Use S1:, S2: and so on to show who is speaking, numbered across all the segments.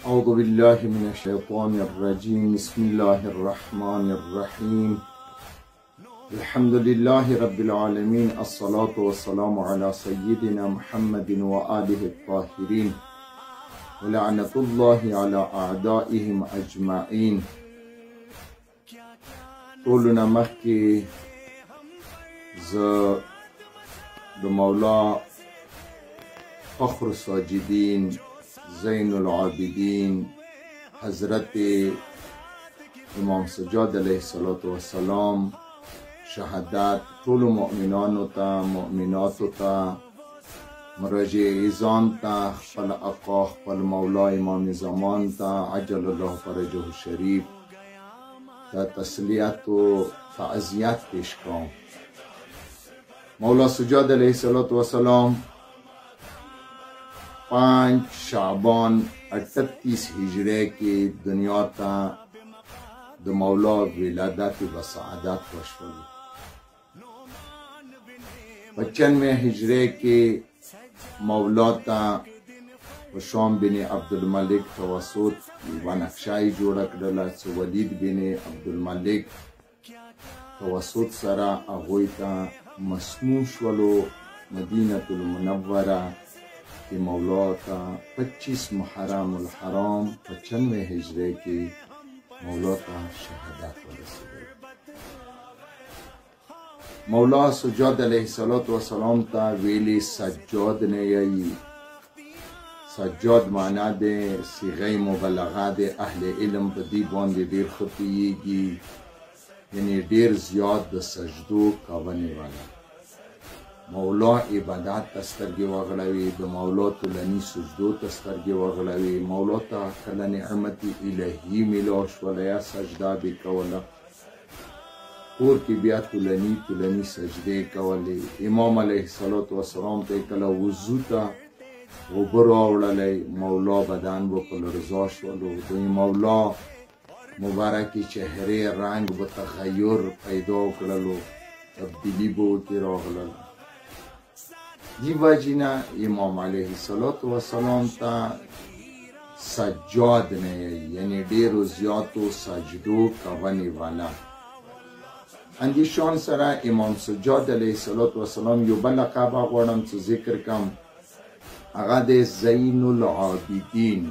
S1: أعوذ بالله من الشيطان الرجيم. بسم الله الرحمن الرحيم. الحمد لله رب العالمين. الصلاة والسلام على سيدنا محمد وآله الطاهرين ولعنة الله على أعدائهم أجمعين. طولنا مخي د مولا فخر الساجدين زين العابدين حضرت امام سجاد علیه الصلاة والسلام شهادت طول مؤمنانو تا مؤمناتو تا مراجعیزان تا خپل آقا خپل مولا امام زمان تا عجل الله فرجه الشریف تا تسلیت و تعزیت پیش کنم. مولا سجاد علیه الصلاة والسلام 5 شعبان 38 هجری کی دنیا تا د مولا ولادت و سعادت وشول. 95 هجری کی مولا تا شام بن عبدالملک توسط ونقشای جوړه کړله چې ولید بن عبدالملک توسط سره هغوی ته مسموم شولو. مدینة المنوره کی مولا تا 25 محرم الحرام 95 هجری کی مولا تا شهادت ورسیده. مولا سجاد علیه السلام تا ویلی سجاد نه یی. سجاد معنا ده صیغه مبالغه ده اهل علم په دې باندې ډیر خطیږي، یعنی ډیر زیات د سجدو کاونی والا. مولا عبادت تسترګي وغړوي، د مولا تلنی سجدو تسترګي وغړوي. مولا ته کله نعمت الهی ملو شوله یا سجده به کوله، اور کې بیا تلنی سجده کولې. امام علیه السلام ته کله وضو ته اوبه راوړلې، مولا بدن به په لرزا شولو. د مولا مبارکې چهرې رنګ به تغیر پیدا کړلو، تبدیلی به ورته راغلل. دی وجینا امام علیه السلام ته سجاد نه یعنی ډیرو زیاتو سجدو کوونی والا. اندیشان سره امام سجاد علیه السلام یو بل لقب غواړم چې ذکر کم، هغه د زین العابدین،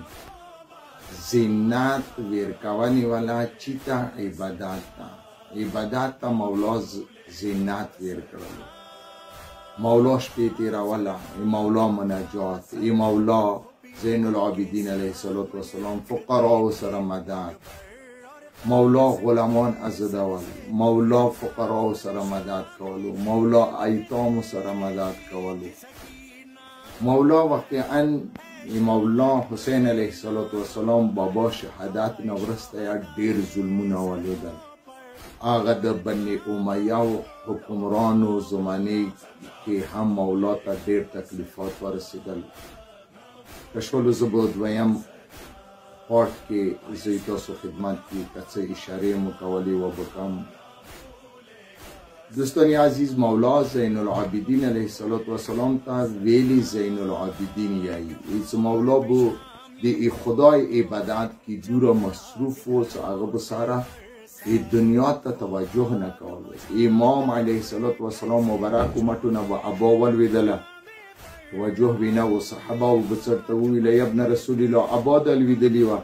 S1: زینت ورکوونی والا. چیتا عبادت تا مولا زینت ورکړلو. مولا شپې تیروله، مولا مناجات، مولا زین العابدین علیه السلام فقراو سره مدد، مولا غلامان ازدول، مولا فقراو سره مدد کولو، مولا ایتام سره مدد کولو. مولا واقعا مولا حسین علیه السلام بابا شهادت نورسته یا ډیر ظلمونه ولیدل. هغه د بني امیه حکمرانو زمانه کې هم مولا ته ډیر تکلیفات ورسېدل. کشولو زه به دویم پارت کې زه تاسو خدمت کې که څه اشارې مو کولې وبکم. دوستان عزیز، مولا زین العابدین علیه السلام ته ویلی زین العابدین یایی. ایس مولا بو دی خدای عبادت کی دور مصروف و هغه به ساره دنیا ته توجه نه کوله. امام علیه السلام مبارک مټونه به ابا ولویدله، توجه وینه و صحابه و بڅرته ویل یا ابن رسول الله ابا دلویدلی و.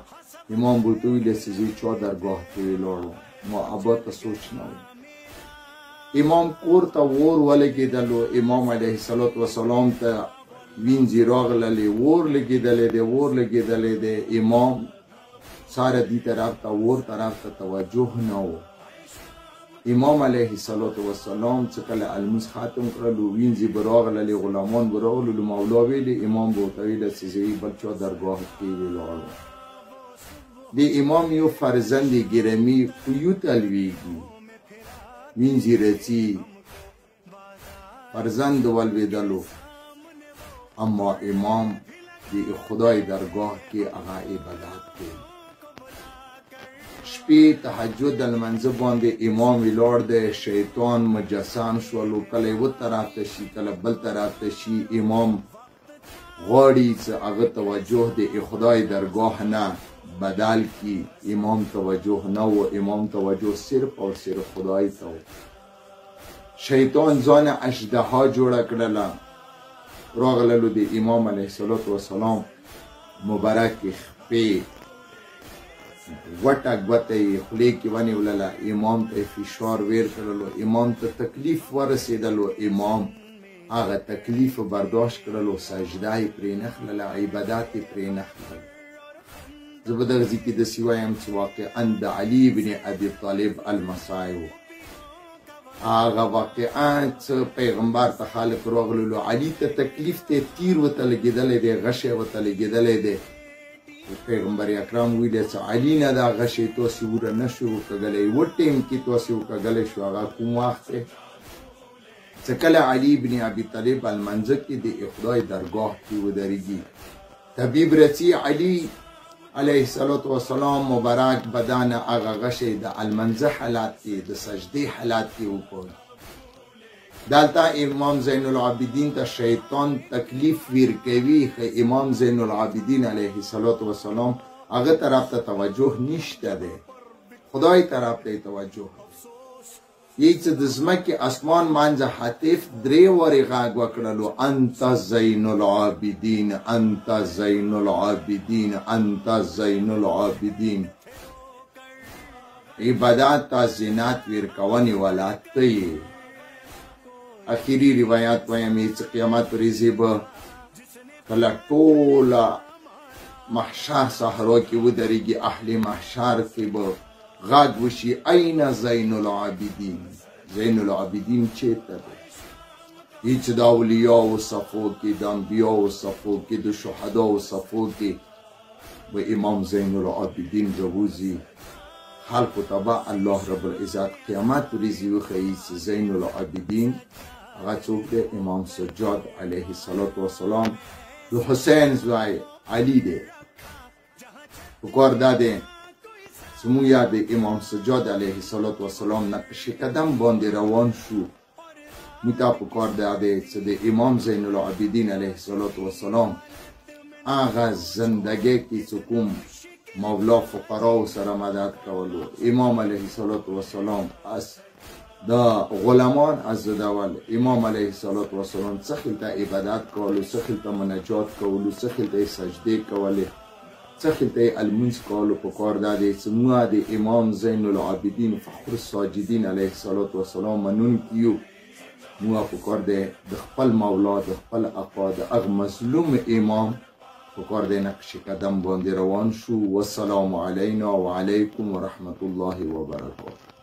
S1: امام بوته ویل سزی چا درگاه ته ویلو ما ابا ته سوچ نه. امام کور ته ور ولګېدلو، امام علیه السلام ته وینځي راغللې، ور لګېدلې دی. امام ساره دی طرف ته ور طرف ته توجه نه و. امام علیه السلام چې کله الموس ختم کړلو، وینځي به راغللې، غلامان به راغللو. مولا ویلې، امام به ورته ویله چې زه بل چا درګاه کې ولاړم. د امام یو فرزند ګرمي قیوت الویږي، وینځي رڅي، فرزند ولویدلو، اما امام د خدای درگاه کې هغه عبادت کوي. شپې تهجد المنځه باندې امام ولاړ دی، شیطان مجسم شولو، کله یو طرف ته شي کله بل طرف ته شي. امام غواړي چې هغه توجه د خدای درگاه نه بدل کی. امام توجه نه و، امام توجه صرف او صرف خدای ته و. شیطان ځان اژدها جوړه کړله. راغللو د امام علیه السلام مبارک خپې غوټه ګوته یې خولې کې ونیولله. امام ته فشار ویر کړلو، امام ته تکلیف ورسېدلو. امام هغه تکلیف برداشت کړلو، سجده یې پرې نه خلله، عبادت یې پرې نه خلل. زه به دغه ځای کې داسې وایم چې واقعا د علي بن ابي طالب المسایو هغه واقعا چې پیغمبر ته خلک راغللو، علي ته تکلیف ته تیر ورته لګېدلی دی، غشی ورته لګېدلی دی. پیغمبر اکرم ویلی چې علي نه دا غشی تاسې وره نه شو وکږلی، یوه ټیم کې تاسې وکږلی شو، هغه کوم وخت دی چې کله علي بن ابي طالب المنځه کې د خدای درګاه کې ودرېږي. طبیب رڅي علي علیه السلام مبارک بدن هغه غشی د المنځه حالات کې د سجدې حالات کې وکړ. دلته امام زین العابدین ته شیطان تکلیف ورکوي، خو امام زین العابدین علیه السلام هغه طرف ته توجه نشته دی، خدای طرف ته توجه. یی چې د ځمکې اسمان منځه حتیف درې وارې غږ وکړلو، انت زین العابدین، انت زین العابدین، انت زین العابدین. عبادت ته زینت ورکونې والا ته یې. اخیری روایت وایم چې قیامت ورځې به کله ټوله محشر صحرا کې ودرېږي، اهل محشر کې به غږ وشي این زین العابدین، زین العابدین چیرته دی؟ هیڅ د اولیاو صفو کې، د انبیاو صفو کې، د شهداو صفو کې به امام زین العابدین راوځي. خلقو ته به الله رب العزت قیامت ورځې وښیي چې زین العابدین هغه څوک دی؟ امام سجاد علیه السلام د حسین زوی علي دی. پکار دا دی زموږ یاد امام سجاد علیه السلام نقش قدم باندې روان شو. موږ ته پکار دی چې د امام زین العابدین علیه السلام هغه زندګۍ کې چې کوم مولا فقراو سره مدد کولو، امام علیه السلام از دا غلامان عزدول، امام علیه السلام څه خلته عبادت کولو، څه خلته مناجات کولو، څه خلته سجدې کولې، څه خلته المنځ کولو. پکار دا دی چې موږ د امام زین العابدین فخر الساجدین علیه السلام منونکي یو. موږ پکار دی د خپل مولا، د خپل آقا، د هغه مظلوم امام پکار دی نقش قدم باندې روان شو. والسلام علینا وعلیکم ورحمة الله وبرکاته.